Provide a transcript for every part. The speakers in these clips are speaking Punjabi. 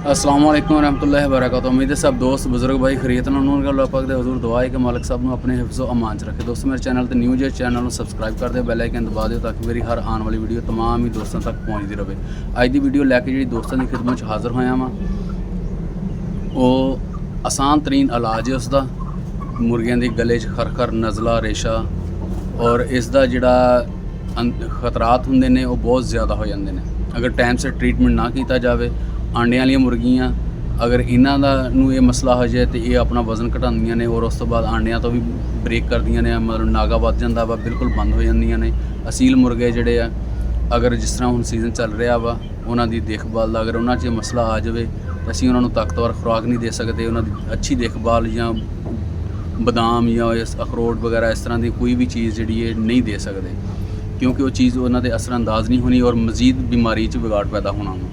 अस्सलाम वालेकुम रहमतुल्लाहि व बरकातहू। उम्मीद है सब दोस्त बुजुर्ग भाई खरीत उन्होंने अल्लाह पाक दे हजूर दुआ है कि मालिक साहब ਨੂੰ ਆਪਣੇ ਹਿਫਜ਼ੋ ਅਮਾਨ 'ਚ ਰੱਖੇ। ਦੋਸਤੋ ਮੇਰੇ ਚੈਨਲ ਤੇ ਨਿਊ ਜੇ ਚੈਨਲ ਨੂੰ ਸਬਸਕ੍ਰਾਈਬ ਕਰ ਦਿਓ, ਬੈਲ ਆਈਕਨ ਦਬਾ ਦਿਓ ਤਾਂ ਕਿ ਮੇਰੀ ਹਰ ਆਉਣ ਵਾਲੀ ਵੀਡੀਓ तमाम ਹੀ ਦੋਸਤਾਂ ਤੱਕ ਪਹੁੰਚਦੀ ਰਹੇ। ਅੱਜ ਦੀ ਵੀਡੀਓ ਲੈ ਕੇ ਜਿਹੜੀ ਦੋਸਤਾਂ ਦੀ ਖਿਦਮਤ 'ਚ ਹਾਜ਼ਰ ਹੋਇਆ ਵਾਂ ਉਹ ਆਸਾਨ ਤਰੀਨ ਇਲਾਜ ਹੈ ਉਸਦਾ। ਮੁਰਗੀਆਂ ਦੇ ਗਲੇ 'ਚ ਖਰਖਰ, ਨਜ਼ਲਾ, ਰੇਸ਼ਾ ਔਰ ਇਸ ਦਾ ਜਿਹੜਾ ਖਤਰਾਤ ਹੁੰਦੇ ਨੇ ਉਹ ਬਹੁਤ ਜ਼ਿਆਦਾ ਹੋ ਜਾਂਦੇ ਨੇ ਅਗਰ ਟਾਈਮ ਸਿਰ ਟ੍ਰੀਟਮੈਂਟ ਨਾ ਕੀਤਾ ਜਾਵੇ। ਆਂਡਿਆਂ ਵਾਲੀਆਂ ਮੁਰਗੀਆਂ ਅਗਰ ਇਹਨਾਂ ਦਾ ਨੂੰ ਇਹ ਮਸਲਾ ਹੋ ਜਾਏ ਤੇ ਇਹ ਆਪਣਾ ਵਜ਼ਨ ਘਟਾਉਂਦੀਆਂ ਨੇ ਔਰ ਉਸ ਤੋਂ ਬਾਅਦ ਆਂਡਿਆਂ ਤੋਂ ਵੀ ਬ੍ਰੇਕ ਕਰਦੀਆਂ ਨੇ, ਮਤਲਬ ਨਾਗਾ ਵੱਧ ਜਾਂਦਾ ਵਾ, ਬਿਲਕੁਲ ਬੰਦ ਹੋ ਜਾਂਦੀਆਂ ਨੇ। ਅਸੀਲ ਮੁਰਗੇ ਜਿਹੜੇ ਆ ਅਗਰ ਜਿਸ ਤਰ੍ਹਾਂ ਹੁਣ ਸੀਜ਼ਨ ਚੱਲ ਰਿਹਾ ਵਾ ਉਹਨਾਂ ਦੀ ਦੇਖਭਾਲ ਦਾ ਅਗਰ ਉਹਨਾਂ 'ਚ ਮਸਲਾ ਆ ਜਾਵੇ ਤਾਂ ਅਸੀਂ ਉਹਨਾਂ ਨੂੰ ਤਾਕਤਵਰ ਖੁਰਾਕ ਨਹੀਂ ਦੇ ਸਕਦੇ। ਉਹਨਾਂ ਦੀ ਅੱਛੀ ਦੇਖਭਾਲ ਜਾਂ ਬਦਾਮ ਜਾਂ ਅਖਰੋਟ ਵਗੈਰਾ ਇਸ ਤਰ੍ਹਾਂ ਦੀ ਕੋਈ ਵੀ ਚੀਜ਼ ਜਿਹੜੀ ਹੈ ਨਹੀਂ ਦੇ ਸਕਦੇ ਕਿਉਂਕਿ ਉਹ ਚੀਜ਼ ਉਹਨਾਂ ਦੇ ਅਸਰਅੰਦਾਜ਼ ਨਹੀਂ ਹੋਣੀ ਔਰ ਮਜ਼ੀਦ ਬਿਮਾਰੀ 'ਚ ਵਿਗਾੜ ਪੈਦਾ ਹੋਣਾ ਵਾ।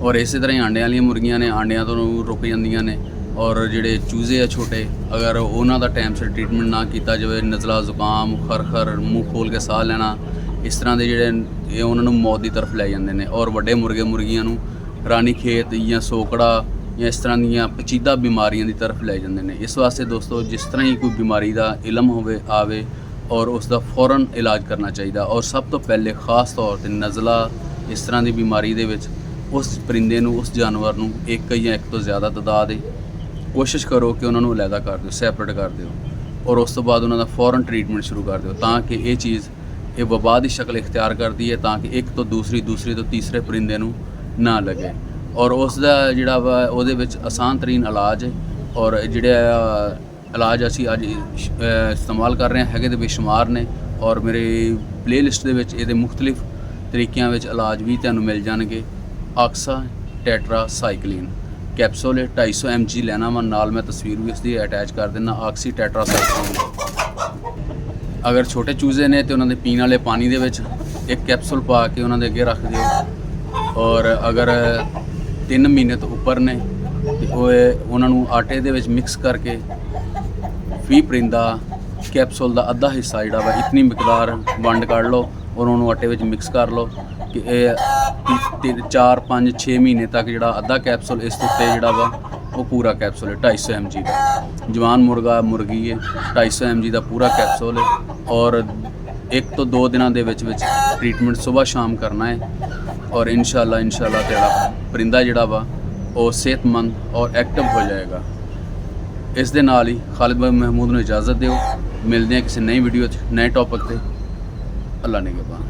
ਔਰ ਇਸੇ ਤਰ੍ਹਾਂ ਹੀ ਆਂਡਿਆਂ ਵਾਲੀਆਂ ਮੁਰਗੀਆਂ ਨੇ, ਆਂਡਿਆਂ ਤੋਂ ਰੁਕ ਜਾਂਦੀਆਂ ਨੇ। ਔਰ ਜਿਹੜੇ ਚੂਜ਼ੇ ਆ ਛੋਟੇ, ਅਗਰ ਉਹਨਾਂ ਦਾ ਟਾਈਮ ਸਿਰ ਟ੍ਰੀਟਮੈਂਟ ਨਾ ਕੀਤਾ ਜਾਵੇ, ਨਜ਼ਲਾ, ਜ਼ੁਕਾਮ, ਖਰਖਰ, ਮੂੰਹ ਖੋਲ ਕੇ ਸਾਹ ਲੈਣਾ, ਇਸ ਤਰ੍ਹਾਂ ਦੇ ਜਿਹੜੇ ਇਹ ਉਹਨਾਂ ਨੂੰ ਮੌਤ ਦੀ ਤਰਫ ਲੈ ਜਾਂਦੇ ਨੇ। ਔਰ ਵੱਡੇ ਮੁਰਗੀਆਂ ਨੂੰ ਰਾਣੀ ਖੇਤ ਜਾਂ ਸੋਕੜਾ ਜਾਂ ਇਸ ਤਰ੍ਹਾਂ ਦੀਆਂ ਪੇਚੀਦਾ ਬਿਮਾਰੀਆਂ ਦੀ ਤਰਫ ਲੈ ਜਾਂਦੇ ਨੇ। ਇਸ ਵਾਸਤੇ ਦੋਸਤੋ ਜਿਸ ਤਰ੍ਹਾਂ ਹੀ ਕੋਈ ਬਿਮਾਰੀ ਦਾ ਇਲਮ ਆਵੇ ਔਰ ਉਸ ਦਾ ਫੌਰਨ ਇਲਾਜ ਕਰਨਾ ਚਾਹੀਦਾ। ਔਰ ਸਭ ਤੋਂ ਪਹਿਲੇ ਖਾਸ ਤੌਰ ਤੇ ਨਜ਼ਲਾ ਇਸ ਤਰ੍ਹਾਂ ਦੀ ਬਿਮਾਰੀ ਦੇ ਵਿੱਚ ਉਸ ਪਰਿੰਦੇ ਨੂੰ, ਉਸ ਜਾਨਵਰ ਨੂੰ ਇੱਕ ਜਾਂ ਇੱਕ ਤੋਂ ਜ਼ਿਆਦਾ ਤਾਦਾਦ ਹੈ ਕੋਸ਼ਿਸ਼ ਕਰੋ ਕਿ ਉਹਨਾਂ ਨੂੰ ਅਲੱਗਾ ਕਰ ਦਿਓ, ਸੈਪਰੇਟ ਕਰ ਦਿਓ ਔਰ ਉਸ ਤੋਂ ਬਾਅਦ ਉਹਨਾਂ ਦਾ ਫੌਰਨ ਟ੍ਰੀਟਮੈਂਟ ਸ਼ੁਰੂ ਕਰ ਦਿਓ ਤਾਂ ਕਿ ਇਹ ਚੀਜ਼ ਇਹ ਵਬਾ ਦੀ ਸ਼ਕਲ ਇਖਤਿਆਰ ਕਰਦੀ ਹੈ ਤਾਂ ਕਿ ਇੱਕ ਤੋਂ ਦੂਸਰੇ ਤੋਂ ਤੀਸਰੇ ਪਰਿੰਦੇ ਨੂੰ ਨਾ ਲੱਗੇ। ਔਰ ਉਸ ਦਾ ਜਿਹੜਾ ਵਾ ਉਹਦੇ ਵਿੱਚ ਆਸਾਨ ਤਰੀਨ ਇਲਾਜ ਹੈ ਔਰ ਜਿਹੜਾ ਇਲਾਜ ਅਸੀਂ ਅੱਜ ਇਸਤੇਮਾਲ ਕਰ ਰਹੇ ਹਾਂ ਹੈਗੇ ਦੇ ਬੇਸ਼ੁਮਾਰ ਨੇ ਔਰ ਮੇਰੇ ਪਲੇਲਿਸਟ ਦੇ ਵਿੱਚ ਇਹਦੇ ਮੁਖਤਲਿਫ ਤਰੀਕਿਆਂ ਵਿੱਚ ਇਲਾਜ ਵੀ ਤੁਹਾਨੂੰ ਮਿਲ ਜਾਣਗੇ। ਆਕਸਾ ਟੈਟਰਾ ਸਾਈਕਲਿਨ ਕੈਪਸੂਲ 250 mg ਲੈਣਾ ਵਾ, ਨਾਲ ਮੈਂ ਤਸਵੀਰ ਵੀ ਉਸਦੀ ਅਟੈਚ ਕਰ ਦਿੰਦਾ। ਆਕਸੀ ਟੈਟਰਾ ਸਾਈਕਲਿਨ ਅਗਰ ਛੋਟੇ ਚੂਜ਼ੇ ਨੇ ਤੇ ਉਹਨਾਂ ਦੇ ਪੀਣ ਵਾਲੇ ਪਾਣੀ ਦੇ ਵਿੱਚ ਇੱਕ ਕੈਪਸੂਲ ਪਾ ਕੇ ਉਹਨਾਂ ਦੇ ਅੱਗੇ ਰੱਖ ਦਿਓ। ਔਰ ਅਗਰ 3 ਮਹੀਨੇ ਤੋਂ ਉੱਪਰ ਨੇ ਤੇ ਉਹਨਾਂ ਨੂੰ ਆਟੇ ਦੇ ਵਿੱਚ ਮਿਕਸ ਕਰਕੇ ਫੀ ਪਰਿੰਦਾ ਕੈਪਸੂਲ ਦਾ ਅੱਧਾ ਹਿੱਸਾ ਜਿਹੜਾ ਵਾ ਇਤਨੀ ਮਿਕਦਾਰ ਵੰਡ ਕੱਢ ਲਓ ਔਰ ਉਹਨੂੰ ਆਟੇ ਵਿੱਚ ਮਿਕਸ ਕਰ ਲਓ ਕਿ ਇਹ 4, 5, 6 ਮਹੀਨੇ ਤੱਕ ਜਿਹੜਾ ਅੱਧਾ ਕੈਪਸੂਲ ਇਸ ਤੋਂ ਉੱਤੇ ਜਿਹੜਾ ਵਾ ਉਹ ਪੂਰਾ ਕੈਪਸੂਲ ਹੈ 250 mg ਦਾ। ਜਵਾਨ ਮੁਰਗੀ ਹੈ 250 mg ਦਾ ਪੂਰਾ ਕੈਪਸੂਲ ਹੈ ਔਰ 1 ਤੋਂ 2 ਦਿਨਾਂ ਦੇ ਵਿੱਚ ਟ੍ਰੀਟਮੈਂਟ ਸਵੇਰ ਸ਼ਾਮ ਕਰਨਾ ਹੈ ਔਰ ਇਨਸ਼ਾਅੱਲਾ ਤੇਰਾ ਪਰਿੰਦਾ ਜਿਹੜਾ ਵਾ ਉਹ ਸਿਹਤਮੰਦ ਔਰ ਐਕਟਿਵ ਹੋ ਜਾਏਗਾ। ਇਸ ਦੇ ਨਾਲ ਹੀ ਖਾਲਿਦ ਭਾਈ ਮਹਿਮੂਦ ਨੂੰ ਇਜਾਜ਼ਤ ਦਿਓ। ਮਿਲਦੇ ਹਾਂ ਕਿਸੇ ਨਈ ਵੀਡੀਓ 'ਚ ਨਏ ਟੌਪਿਕ 'ਤੇ। ਅੱਲਾ ਨਿਗਹਿਬਾਨ।